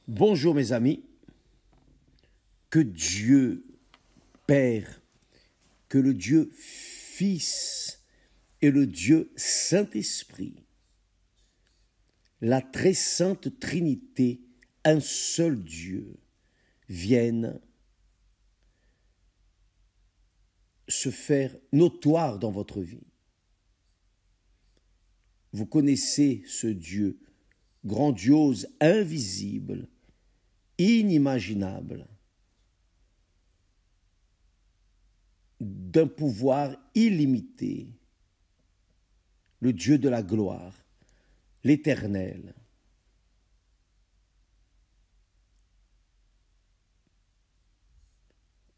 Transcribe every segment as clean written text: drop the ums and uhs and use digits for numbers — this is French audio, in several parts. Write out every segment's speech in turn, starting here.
Bonjour mes amis, que Dieu Père, que le Dieu Fils et le Dieu Saint-Esprit, la très sainte Trinité, un seul Dieu, viennent se faire notoire dans votre vie. Vous connaissez ce Dieu grandiose, invisible, inimaginable, d'un pouvoir illimité, le Dieu de la gloire, l'Éternel.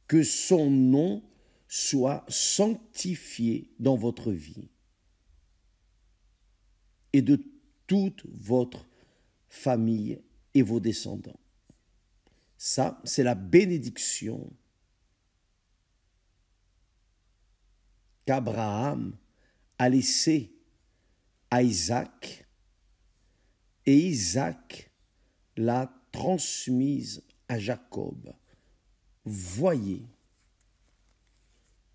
Que son nom soit sanctifié dans votre vie et de toute votre famille et vos descendants. Ça, c'est la bénédiction qu'Abraham a laissée à Isaac, et Isaac l'a transmise à Jacob. Voyez,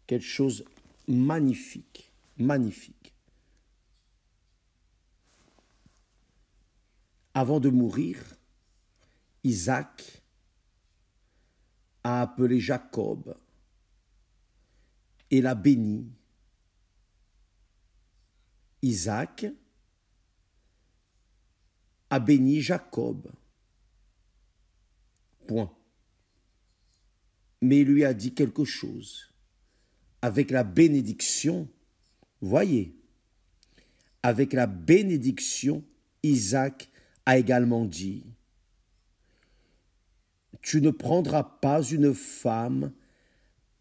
quelque chose magnifique, magnifique. Avant de mourir, Isaac a appelé Jacob et l'a béni. Isaac a béni Jacob. Point. Mais il lui a dit quelque chose. Avec la bénédiction, voyez, avec la bénédiction, Isaac a également dit, « Tu ne prendras pas une femme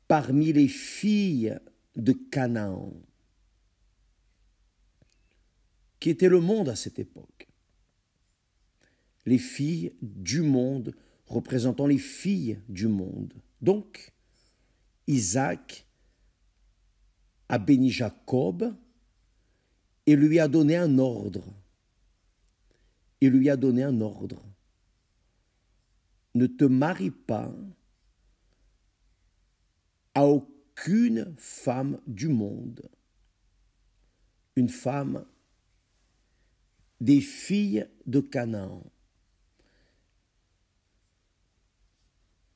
parmi les filles de Canaan, qui était le monde à cette époque. Les filles du monde représentant les filles du monde. Donc, Isaac a béni Jacob et lui a donné un ordre. Il lui a donné un ordre. Ne te marie pas à aucune femme du monde. Une femme des filles de Canaan.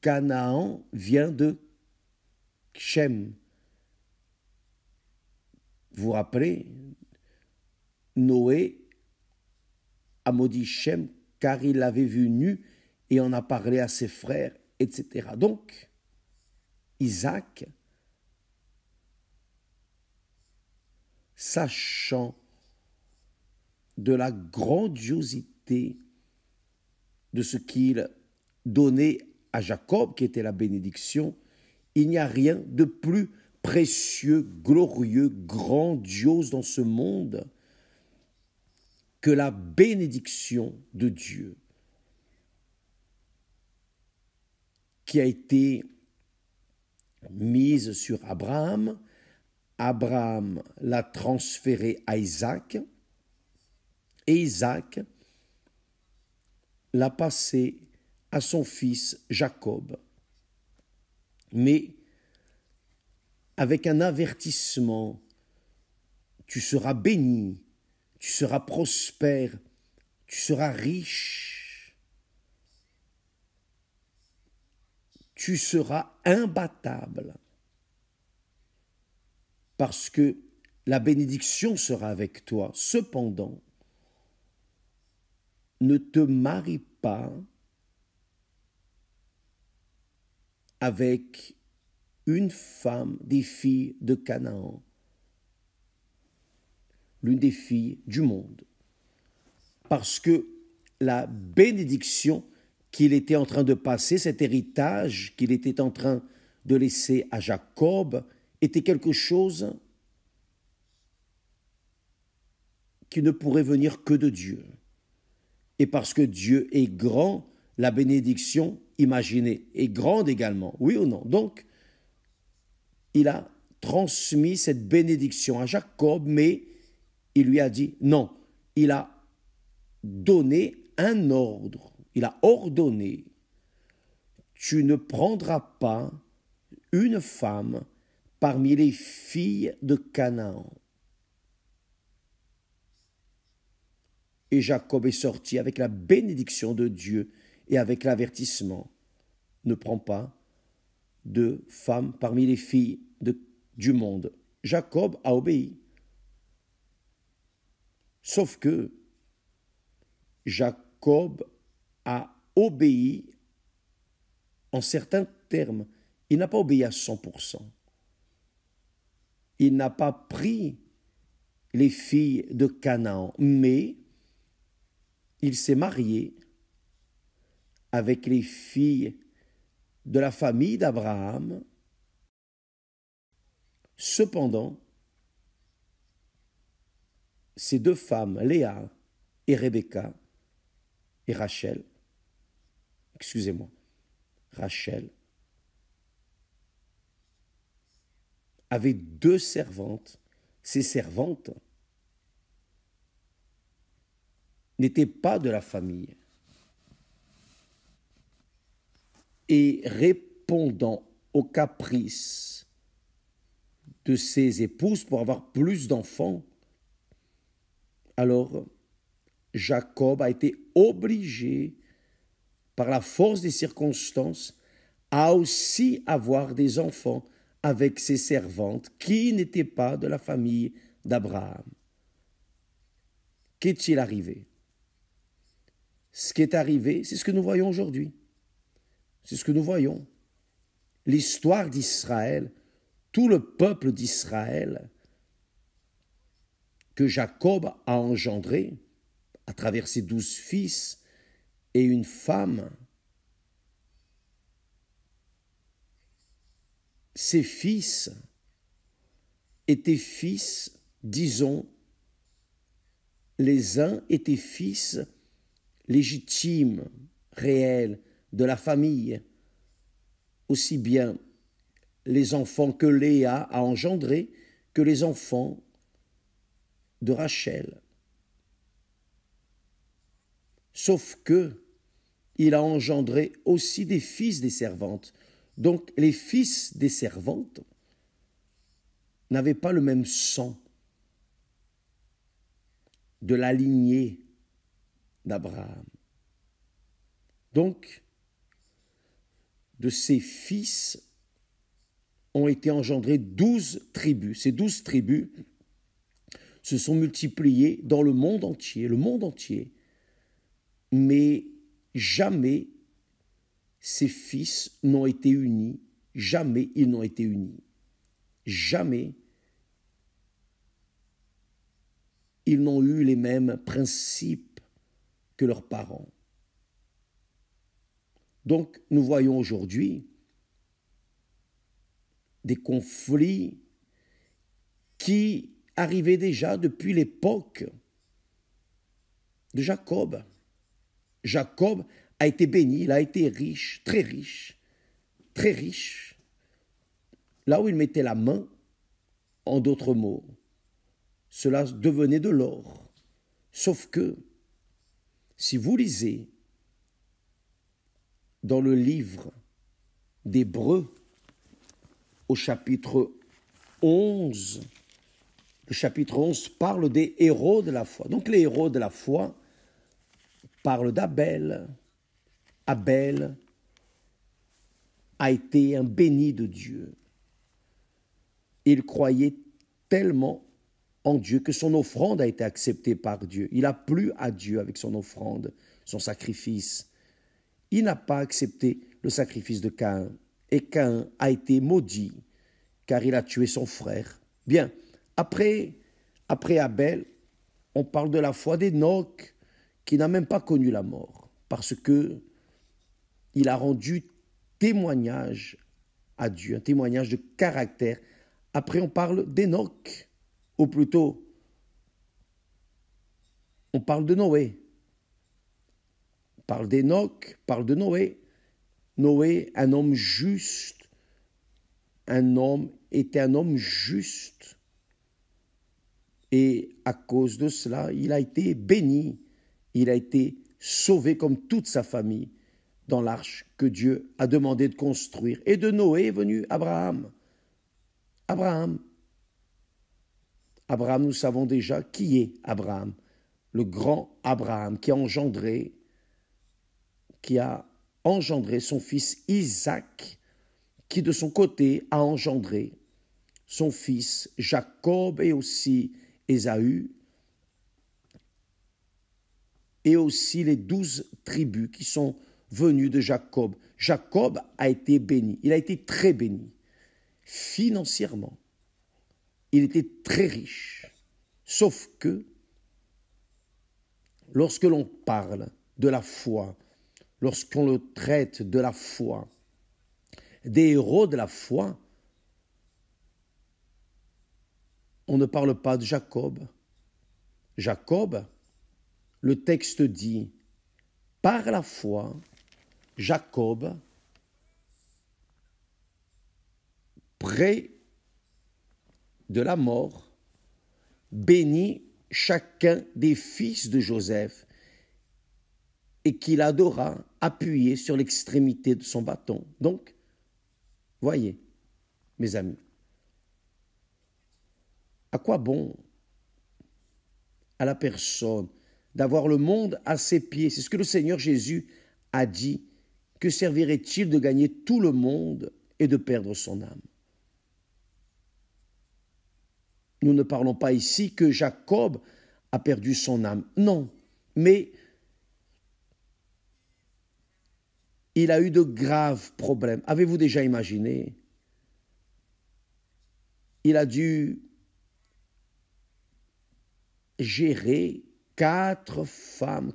Canaan vient de Shem. Vous vous rappelez, Noé a maudit Shem car il l'avait vu nu et en a parlé à ses frères, etc. Donc, Isaac, sachant de la grandiosité de ce qu'il donnait à Jacob, qui était la bénédiction, il n'y a rien de plus précieux, glorieux, grandiose dans ce monde que la bénédiction de Dieu qui a été mise sur Abraham. Abraham l'a transférée à Isaac et Isaac l'a passée à son fils Jacob. Mais avec un avertissement, tu seras béni, tu seras prospère, tu seras riche, tu seras imbattable, parce que la bénédiction sera avec toi. Cependant, ne te marie pas avec une femme des filles de Canaan, l'une des filles du monde, parce que la bénédiction qu'il était en train de passer, cet héritage qu'il était en train de laisser à Jacob, était quelque chose qui ne pourrait venir que de Dieu. Et parce que Dieu est grand, la bénédiction, imaginez, est grande également, oui ou non? Donc, il a transmis cette bénédiction à Jacob, mais il lui a dit non. Il a donné un ordre. il a ordonné, tu ne prendras pas une femme parmi les filles de Canaan. Et Jacob est sorti avec la bénédiction de Dieu et avec l'avertissement. Ne prends pas de femme parmi les filles du monde. Jacob a obéi. Sauf que Jacob a obéi en certains termes. Il n'a pas obéi à 100%. Il n'a pas pris les filles de Canaan, mais il s'est marié avec les filles de la famille d'Abraham. Cependant, ces deux femmes, Léa et Rebecca, et Rachel, avaient deux servantes. Ces servantes n'étaient pas de la famille. Et répondant aux caprices de ses épouses pour avoir plus d'enfants, alors Jacob a été obligé, par la force des circonstances, à aussi avoir des enfants avec ses servantes qui n'étaient pas de la famille d'Abraham. Qu'est-il arrivé? Ce qui est arrivé, c'est ce que nous voyons aujourd'hui. C'est ce que nous voyons. L'histoire d'Israël, tout le peuple d'Israël que Jacob a engendré à travers ses 12 fils et une femme. Ces fils étaient fils, disons, les uns étaient fils légitimes, réels, de la famille, aussi bien les enfants que Léa a engendrés que les enfants de Rachel. Sauf que il a engendré aussi des fils des servantes. Donc les fils des servantes n'avaient pas le même sang de la lignée d'Abraham. Donc, de ces fils ont été engendrés 12 tribus. Ces 12 tribus se sont multipliées dans le monde entier. Mais jamais ces fils n'ont été unis, jamais ils n'ont été unis. Jamais ils n'ont eu les mêmes principes que leurs parents. Donc, nous voyons aujourd'hui des conflits qui arrivaient déjà depuis l'époque de Jacob. Jacob a été béni, il a été riche, très riche, très riche. Là où il mettait la main, en d'autres mots, cela devenait de l'or. Sauf que, si vous lisez dans le livre d'Hébreux, au chapitre 11, le chapitre 11 parle des héros de la foi. Donc les héros de la foi parlent d'Abel. Abel a été un béni de Dieu. Il croyait tellement en Dieu que son offrande a été acceptée par Dieu. Il a plu à Dieu avec son offrande, son sacrifice. Il n'a pas accepté le sacrifice de Caïn. Et Caïn a été maudit, car il a tué son frère. Bien, après Abel, on parle de la foi d'Hénoch, qui n'a même pas connu la mort, parce que il a rendu témoignage à Dieu, un témoignage de caractère. Après, on parle d'Hénoch, ou plutôt, on parle de Noé. On parle d'Hénoch, on parle de Noé. Noé, un homme juste, était un homme juste. Et à cause de cela, il a été béni, il a été sauvé comme toute sa famille dans l'arche que Dieu a demandé de construire. Et de Noé est venu Abraham. Abraham. Abraham, nous savons déjà qui est Abraham. Le grand Abraham qui a engendré son fils Isaac, qui de son côté a engendré son fils Jacob et aussi Ésaü, et aussi les 12 tribus qui sont venues de Jacob. Jacob a été béni, il a été très béni, financièrement. Il était très riche, sauf que lorsque l'on parle de la foi, lorsqu'on le traite de la foi, des héros de la foi, on ne parle pas de Jacob. Jacob, le texte dit, par la foi, Jacob, près de la mort, bénit chacun des fils de Joseph et qu'il adora appuyé sur l'extrémité de son bâton. Donc, voyez, mes amis, à quoi bon à la personne d'avoir le monde à ses pieds? C'est ce que le Seigneur Jésus a dit. Que servirait-il de gagner tout le monde et de perdre son âme? Nous ne parlons pas ici que Jacob a perdu son âme. Non, mais il a eu de graves problèmes. Avez-vous déjà imaginé? Il a dû gérer quatre femmes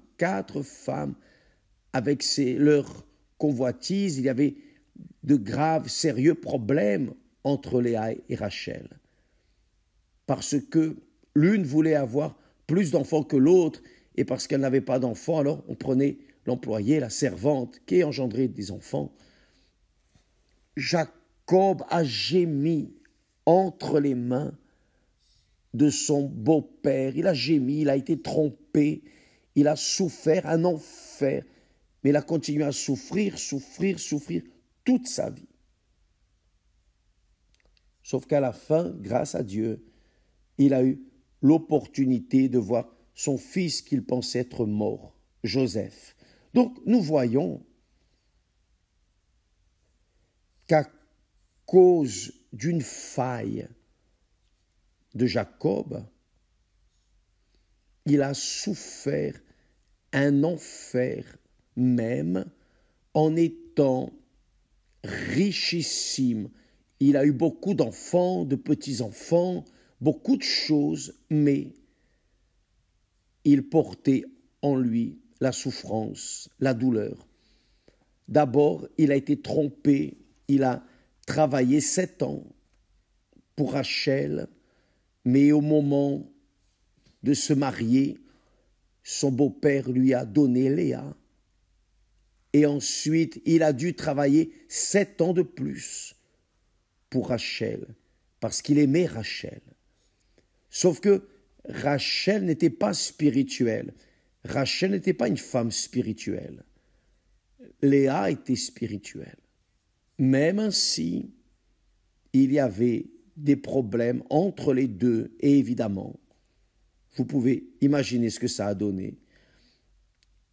avec leurs convoitises. Il y avait de graves, sérieux problèmes entre Léa et Rachel. Parce que l'une voulait avoir plus d'enfants que l'autre, et parce qu'elle n'avait pas d'enfants, alors on prenait l'employée, la servante, qui engendrait des enfants. Jacob a gémi entre les mains de son beau-père. Il a gémi, il a été trompé, il a souffert un enfer, mais il a continué à souffrir toute sa vie. Sauf qu'à la fin, grâce à Dieu, il a eu l'opportunité de voir son fils qu'il pensait être mort, Joseph. Donc nous voyons qu'à cause d'une faille de Jacob, il a souffert un enfer même en étant richissime. Il a eu beaucoup d'enfants, de petits-enfants, beaucoup de choses, mais il portait en lui la souffrance, la douleur. D'abord, il a été trompé, il a travaillé 7 ans pour Rachel, mais au moment de se marier, son beau-père lui a donné Léa. Et ensuite, il a dû travailler 7 ans de plus pour Rachel, parce qu'il aimait Rachel. Sauf que Rachel n'était pas spirituelle. Rachel n'était pas une femme spirituelle. Léa était spirituelle. Même ainsi, il y avait des problèmes entre les deux, et évidemment, vous pouvez imaginer ce que ça a donné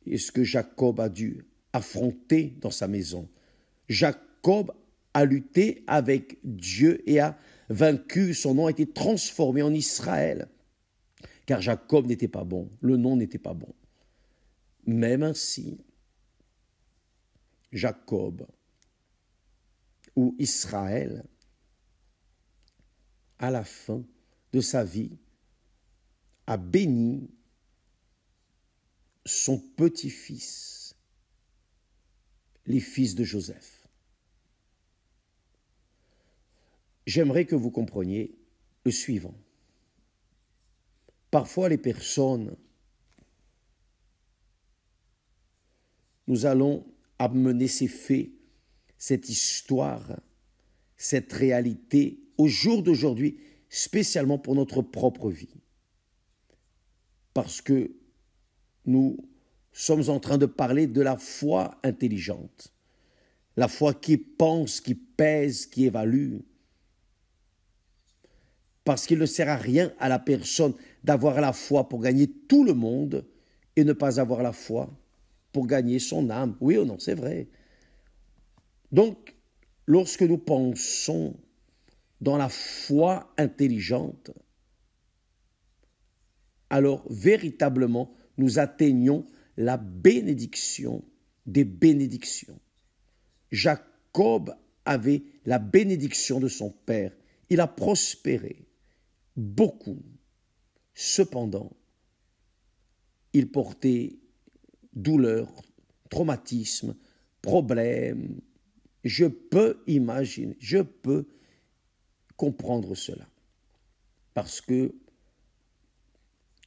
et ce que Jacob a dû affronter dans sa maison. Jacob a lutté avec Dieu et a vaincu, son nom a été transformé en Israël, car Jacob n'était pas bon, le nom n'était pas bon. Même ainsi, Jacob ou Israël, à la fin de sa vie, a béni son petit-fils, les fils de Joseph. J'aimerais que vous compreniez le suivant. Parfois, les personnes, nous allons amener ces faits, cette histoire, cette réalité au jour d'aujourd'hui, spécialement pour notre propre vie. Parce que nous sommes en train de parler de la foi intelligente, la foi qui pense, qui pèse, qui évalue. Parce qu'il ne sert à rien à la personne d'avoir la foi pour gagner tout le monde et ne pas avoir la foi pour gagner son âme. Oui ou non, c'est vrai. Donc, lorsque nous pensons dans la foi intelligente, alors véritablement, nous atteignons la bénédiction des bénédictions. Jacob avait la bénédiction de son père. Il a prospéré beaucoup. Cependant, il portait douleur, traumatisme, problème. Je peux imaginer, je peux comprendre cela. Parce que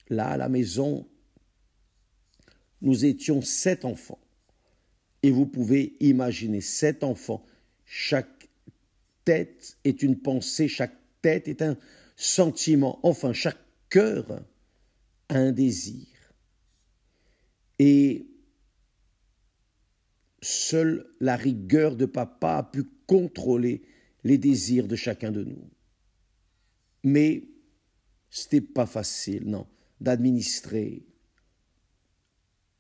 là, à la maison, nous étions 7 enfants. Et vous pouvez imaginer 7 enfants. Chaque tête est une pensée, chaque tête est un sentiment. Enfin, chaque cœur a un désir. Et seule la rigueur de papa a pu contrôler les désirs de chacun de nous. Mais ce n'était pas facile, non, d'administrer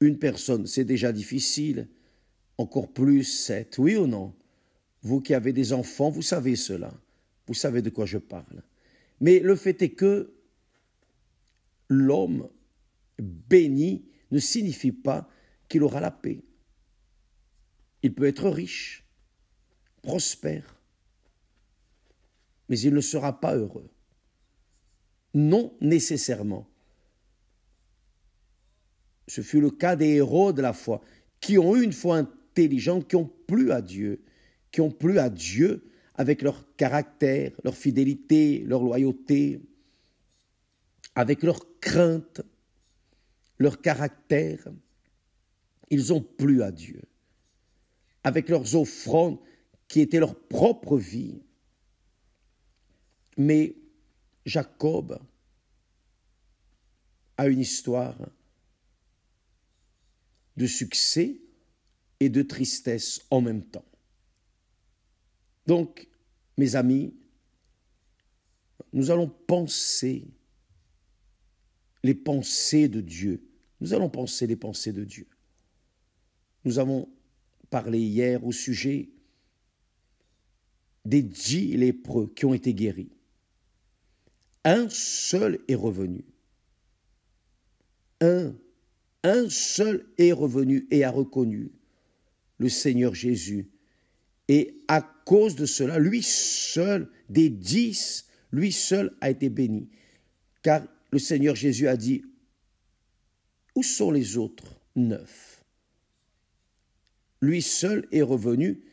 une personne. C'est déjà difficile, encore plus 7, oui ou non? Vous qui avez des enfants, vous savez cela. Vous savez de quoi je parle. Mais le fait est que l'homme béni ne signifie pas qu'il aura la paix. Il peut être riche, prospère, mais il ne sera pas heureux. Non nécessairement. Ce fut le cas des héros de la foi, qui ont eu une foi intelligente, qui ont plu à Dieu, avec leur caractère, leur fidélité, leur loyauté, avec leur crainte, leur caractère. Ils ont plu à Dieu, avec leurs offrandes qui étaient leur propre vie. Mais Jacob a une histoire de succès et de tristesse en même temps. Donc, mes amis, nous allons penser les pensées de Dieu. Nous allons penser les pensées de Dieu. Nous avons parlé hier au sujet des 10 lépreux qui ont été guéris. Un seul est revenu. Un seul est revenu et a reconnu le Seigneur Jésus. Et à cause de cela, lui seul, des 10, lui seul a été béni. Car le Seigneur Jésus a dit, où sont les autres 9? Lui seul est revenu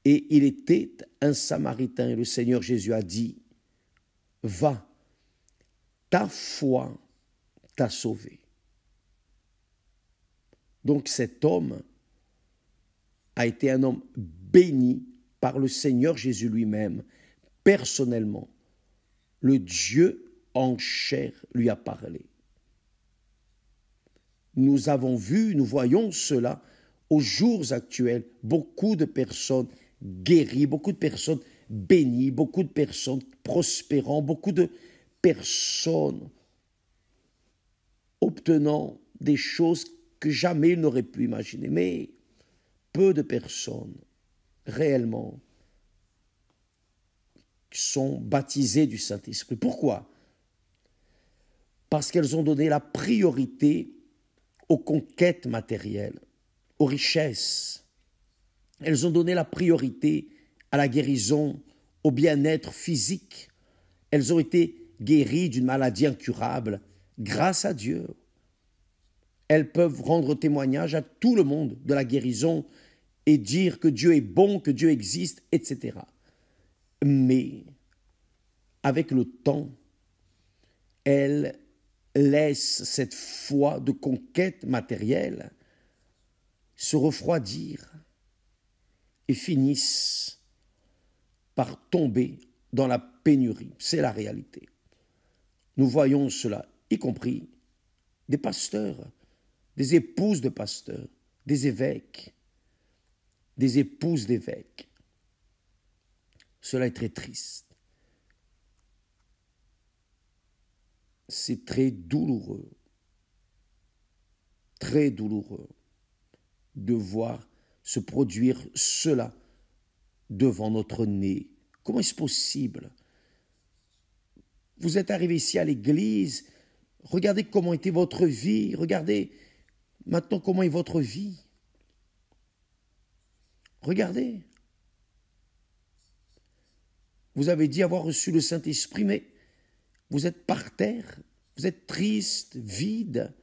et il était un Samaritain. Et le Seigneur Jésus a dit, va, ta foi t'a sauvé. Donc cet homme a été un homme béni par le Seigneur Jésus lui-même, personnellement. Le Dieu en chair lui a parlé. Nous avons vu, nous voyons cela aux jours actuels, beaucoup de personnes guéries, beaucoup de personnes bénies, beaucoup de personnes prospérant, beaucoup de personnes obtenant des choses que jamais ils n'auraient pu imaginer. Mais peu de personnes réellement sont baptisées du Saint-Esprit. Pourquoi? Parce qu'elles ont donné la priorité aux conquêtes matérielles, aux richesses. Elles ont donné la priorité à la guérison, au bien-être physique. Elles ont été guéries d'une maladie incurable grâce à Dieu. Elles peuvent rendre témoignage à tout le monde de la guérison et dire que Dieu est bon, que Dieu existe, etc. Mais avec le temps, elles laissent cette foi de conquête matérielle se refroidir et finissent par tomber dans la pénurie. C'est la réalité. Nous voyons cela, y compris des pasteurs, des épouses de pasteurs, des évêques, des épouses d'évêques. Cela est très triste. C'est très douloureux de voir se produire cela devant notre nez. Comment est-ce possible? Vous êtes arrivé ici à l'église, regardez comment était votre vie, regardez maintenant comment est votre vie. Regardez. Vous avez dit avoir reçu le Saint-Esprit, mais vous êtes par terre, vous êtes triste, vide.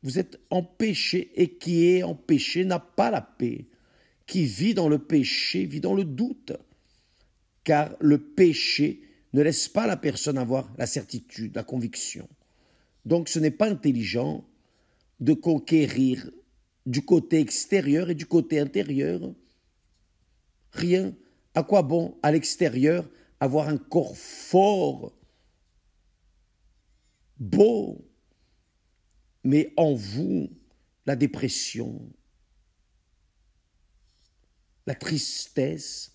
Vous êtes en péché, et qui est en péché n'a pas la paix. Qui vit dans le péché vit dans le doute, car le péché ne laisse pas la personne avoir la certitude, la conviction. Donc ce n'est pas intelligent de conquérir du côté extérieur et du côté intérieur. Rien. À quoi bon à l'extérieur avoir un corps fort, beau, mais en vous, la dépression, la tristesse,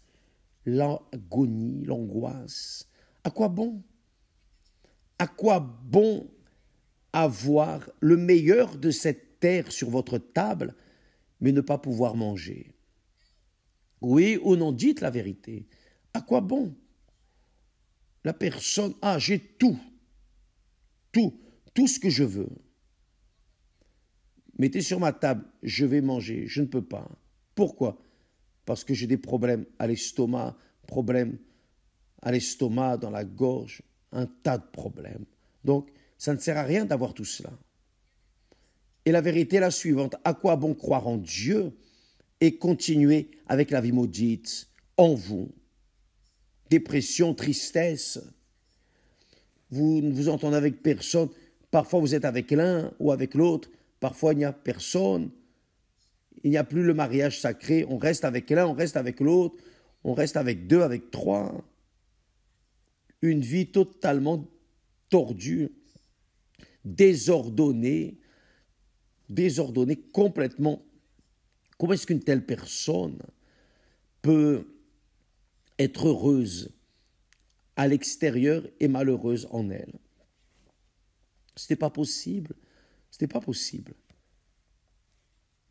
l'agonie, l'angoisse. À quoi bon? À quoi bon avoir le meilleur de cette terre sur votre table, mais ne pas pouvoir manger? Oui ou non, dites la vérité. À quoi bon? La personne, j'ai tout ce que je veux. Mettez sur ma table, je vais manger, je ne peux pas. Pourquoi? Parce que j'ai des problèmes à l'estomac, dans la gorge, un tas de problèmes. Donc, ça ne sert à rien d'avoir tout cela. Et la vérité est la suivante, à quoi bon croire en Dieu et continuer avec la vie maudite en vous? Dépression, tristesse, vous ne vous entendez avec personne, parfois vous êtes avec l'un ou avec l'autre, parfois il n'y a personne, il n'y a plus le mariage sacré, on reste avec l'un, on reste avec l'autre, on reste avec deux, avec trois. Une vie totalement tordue, désordonnée complètement. Comment est-ce qu'une telle personne peut être heureuse à l'extérieur et malheureuse en elle? Ce n'est pas possible.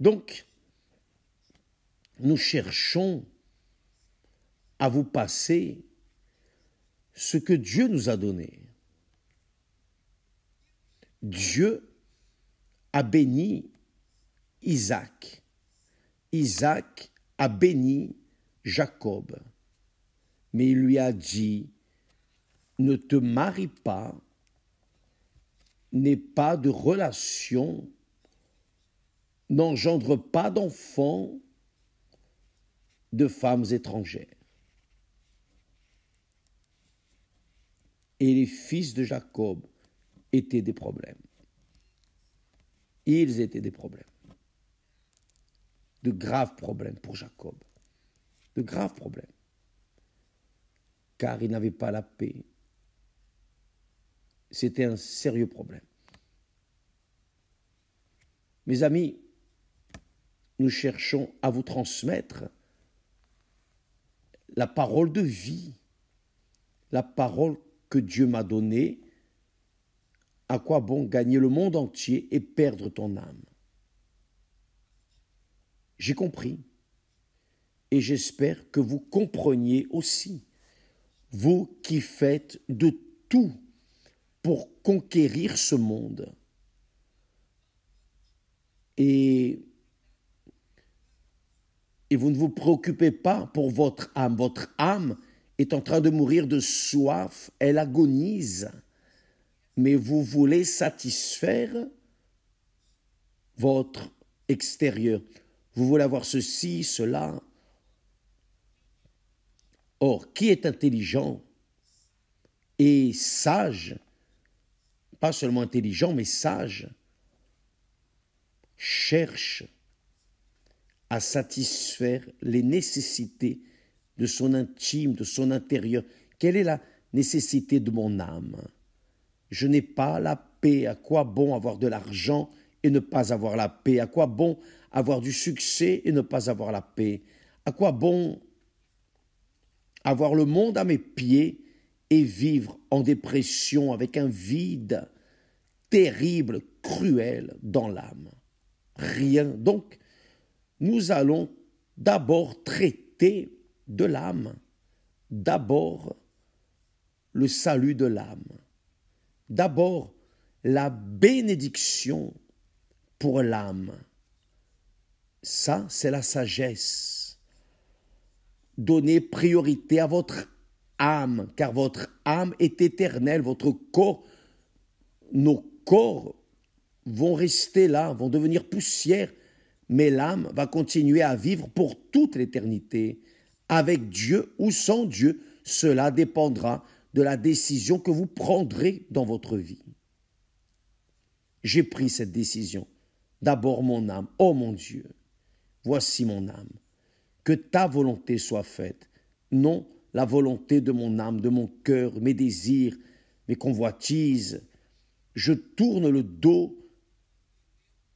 Donc, nous cherchons à vous passer ce que Dieu nous a donné. Dieu a béni Isaac. Isaac a béni Jacob. Mais il lui a dit, ne te marie pas, n'aie pas de relation, n'engendre pas d'enfants de femmes étrangères. Et les fils de Jacob étaient des problèmes. Ils étaient des problèmes. De graves problèmes pour Jacob. De graves problèmes. Car il n'avait pas la paix. C'était un sérieux problème. Mes amis, nous cherchons à vous transmettre la parole de vie, la parole que Dieu m'a donnée. À quoi bon gagner le monde entier et perdre ton âme? J'ai compris et j'espère que vous compreniez aussi, vous qui faites de tout pour conquérir ce monde. Et vous ne vous préoccupez pas pour votre âme. Votre âme est en train de mourir de soif, elle agonise. Mais vous voulez satisfaire votre extérieur. Vous voulez avoir ceci, cela. Or, qui est intelligent et sage, pas seulement intelligent, mais sage, cherche à satisfaire les nécessités de son intime, de son intérieur. Quelle est la nécessité de mon âme? Je n'ai pas la paix? À quoi bon avoir de l'argent et ne pas avoir la paix? À quoi bon avoir du succès et ne pas avoir la paix? À quoi bon avoir le monde à mes pieds et vivre en dépression avec un vide terrible, cruel dans l'âme? Rien. Donc, nous allons d'abord traiter de l'âme. D'abord, le salut de l'âme. D'abord, la bénédiction pour l'âme. Ça, c'est la sagesse. Donnez priorité à votre âme, car votre âme est éternelle. Votre corps, nos corps vont rester là, vont devenir poussière, mais l'âme va continuer à vivre pour toute l'éternité. Avec Dieu ou sans Dieu, cela dépendra de la décision que vous prendrez dans votre vie. J'ai pris cette décision. D'abord mon âme. Oh mon Dieu, voici mon âme. Que ta volonté soit faite. Non la volonté de mon âme, de mon cœur, mes désirs, mes convoitises. Je tourne le dos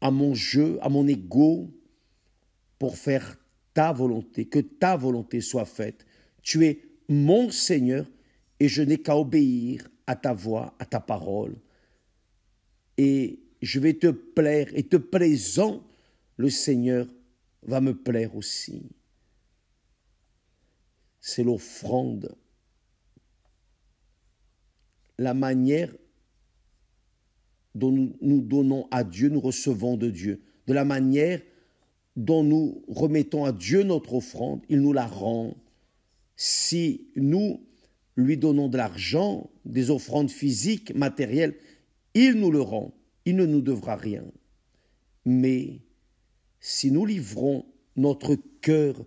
à mon jeu, à mon ego, pour faire ta volonté, que ta volonté soit faite. Tu es mon Seigneur et je n'ai qu'à obéir à ta voix, à ta parole. Et je vais te plaire et te plaisant, le Seigneur va me plaire aussi. C'est l'offrande, la manière dont nous donnons à Dieu, nous recevons de Dieu, de la manière dont nous remettons à Dieu notre offrande, il nous la rend. Si nous lui donnons de l'argent, des offrandes physiques, matérielles, il nous le rend, il ne nous devra rien. Mais si nous livrons notre cœur,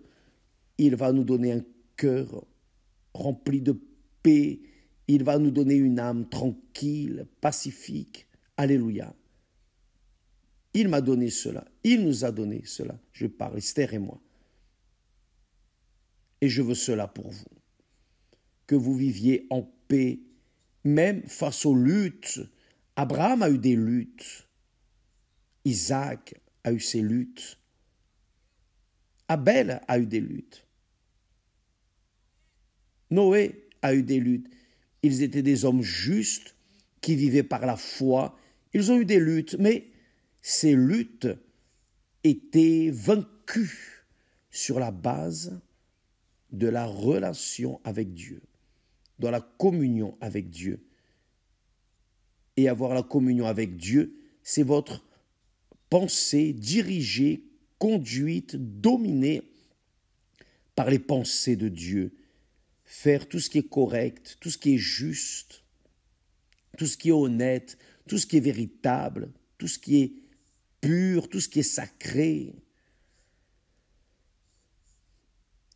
il va nous donner un cœur rempli de paix, il va nous donner une âme tranquille, pacifique. Alléluia. Il m'a donné cela, il nous a donné cela. Je parle, Esther et moi. Et je veux cela pour vous. Que vous viviez en paix, même face aux luttes. Abraham a eu des luttes. Isaac a eu ses luttes. Abel a eu des luttes. Noé a eu des luttes. Ils étaient des hommes justes qui vivaient par la foi. Ils ont eu des luttes, mais ces luttes étaient vaincues sur la base de la relation avec Dieu, dans la communion avec Dieu. Et avoir la communion avec Dieu, c'est votre pensée dirigée, conduite, dominée par les pensées de Dieu. Faire tout ce qui est correct, tout ce qui est juste, tout ce qui est honnête, tout ce qui est véritable, tout ce qui est pur, tout ce qui est sacré.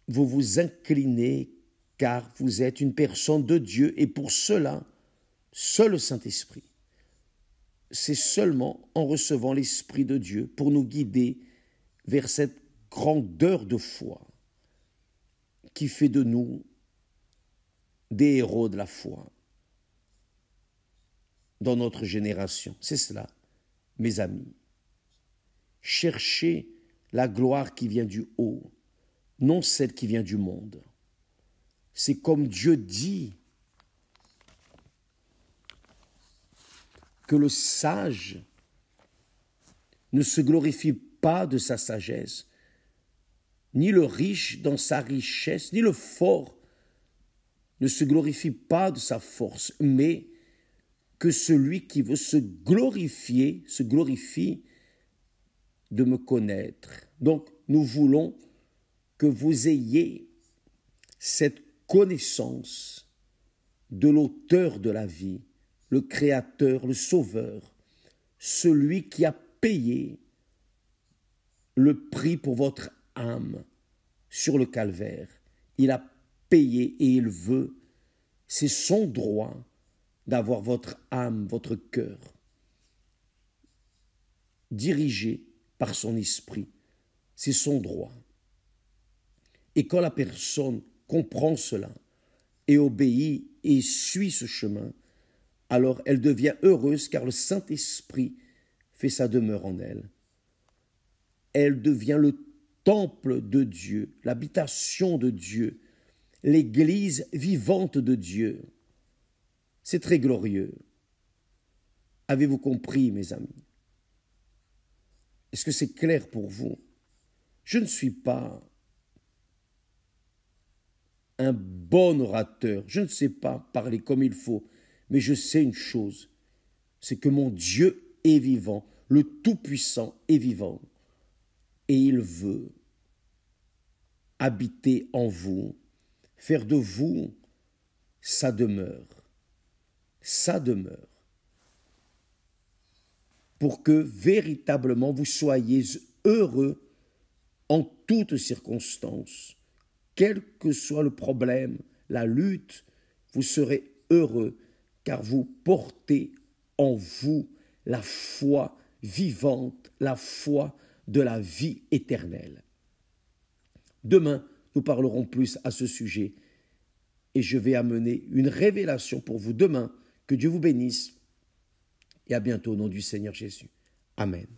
Vous vous inclinez car vous êtes une personne de Dieu et pour cela, seul le Saint-Esprit. C'est seulement en recevant l'Esprit de Dieu pour nous guider vers cette grandeur de foi qui fait de nous des héros de la foi dans notre génération. C'est cela, mes amis. Cherchez la gloire qui vient du haut, non celle qui vient du monde. C'est comme Dieu dit que le sage ne se glorifie pas de sa sagesse, ni le riche dans sa richesse, ni le fort ne se glorifie pas de sa force, mais que celui qui veut se glorifie de me connaître. Donc, nous voulons que vous ayez cette connaissance de l'auteur de la vie, le Créateur, le Sauveur, celui qui a payé le prix pour votre âme sur le calvaire. Il a payé et il veut, c'est son droit d'avoir votre âme, votre cœur dirigé par son esprit. C'est son droit. Et quand la personne comprend cela et obéit et suit ce chemin, alors elle devient heureuse car le Saint-Esprit fait sa demeure en elle. Elle devient le temple de Dieu, l'habitation de Dieu, l'église vivante de Dieu. C'est très glorieux. Avez-vous compris, mes amis? Est-ce que c'est clair pour vous? Je ne suis pas un bon orateur, je ne sais pas parler comme il faut, mais je sais une chose, c'est que mon Dieu est vivant, le Tout-Puissant est vivant, et il veut habiter en vous, faire de vous sa demeure, pour que véritablement vous soyez heureux en toutes circonstances. Quel que soit le problème, la lutte, vous serez heureux car vous portez en vous la foi vivante, la foi de la vie éternelle. Demain, nous parlerons plus à ce sujet et je vais amener une révélation pour vous demain. Que Dieu vous bénisse et à bientôt au nom du Seigneur Jésus. Amen.